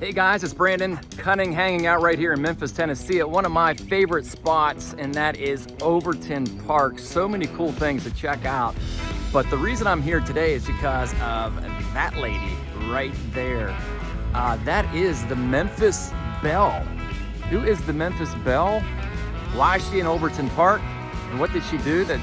Hey guys, it's Brandon Cunning hanging out right here in Memphis, Tennessee at one of my favorite spots, and that is Overton Park. So many cool things to check out. But the reason I'm here today is because of that lady right there. That is the Memphis Belle. Who is the Memphis Belle? Why is she in Overton Park? And what did she do that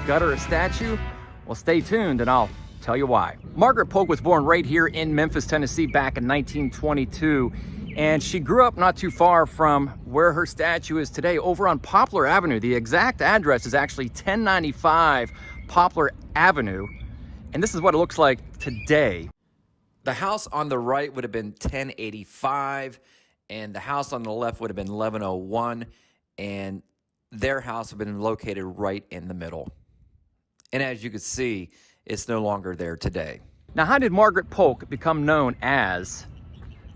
got her a statue? Well, stay tuned and I'll tell you why. Margaret Polk was born right here in Memphis, Tennessee back in 1922. And she grew up not too far from where her statue is today, over on Poplar Avenue. The exact address is actually 1095 Poplar Avenue. And this is what it looks like today. The house on the right would have been 1085, and the house on the left would have been 1101, and their house would have been located right in the middle. And as you can see, it's no longer there today. Now, how did Margaret Polk become known as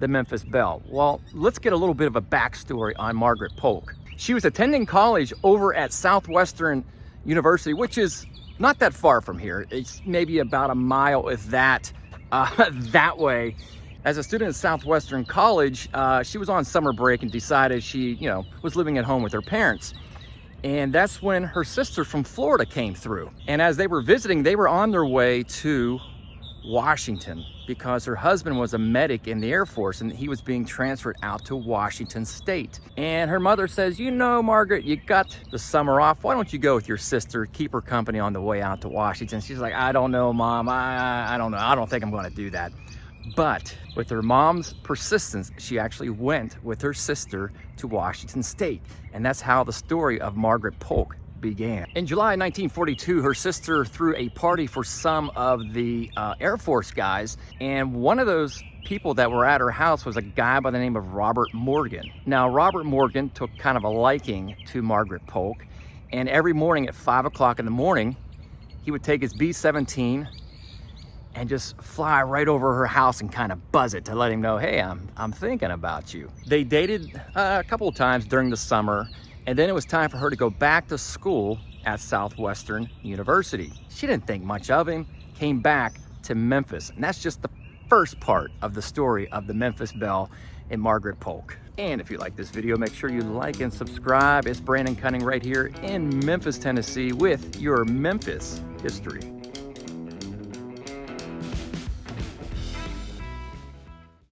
the Memphis Belle? Well, let's get a little bit of a backstory on Margaret Polk. She was attending college over at Southwestern University, which is not that far from here. It's maybe about a mile, if that, that way. As a student at Southwestern College, she was on summer break and decided she, was living at home with her parents. And that's when her sister from Florida came through. And as they were visiting, they were on their way to Washington because her husband was a medic in the Air Force and he was being transferred out to Washington State. And her mother says, Margaret, you got the summer off. Why don't you go with your sister, keep her company on the way out to Washington? She's like, I don't know, Mom. I don't know. I don't think I'm going to do that. But with her mom's persistence, she actually went with her sister to Washington State. And that's how the story of Margaret Polk began. In July 1942, her sister threw a party for some of the Air Force guys. And one of those people that were at her house was a guy by the name of Robert Morgan. Now, Robert Morgan took kind of a liking to Margaret Polk. And every morning at 5 o'clock in the morning, he would take his B-17 and just fly right over her house and kind of buzz it to let him know, hey, I'm thinking about you. They dated a couple of times during the summer, and then it was time for her to go back to school at Southwestern University. She didn't think much of him, came back to Memphis, and that's just the first part of the story of the Memphis Belle and Margaret Polk. And if you like this video, make sure you like and subscribe. It's Brandon Cunning right here in Memphis, Tennessee with your Memphis history.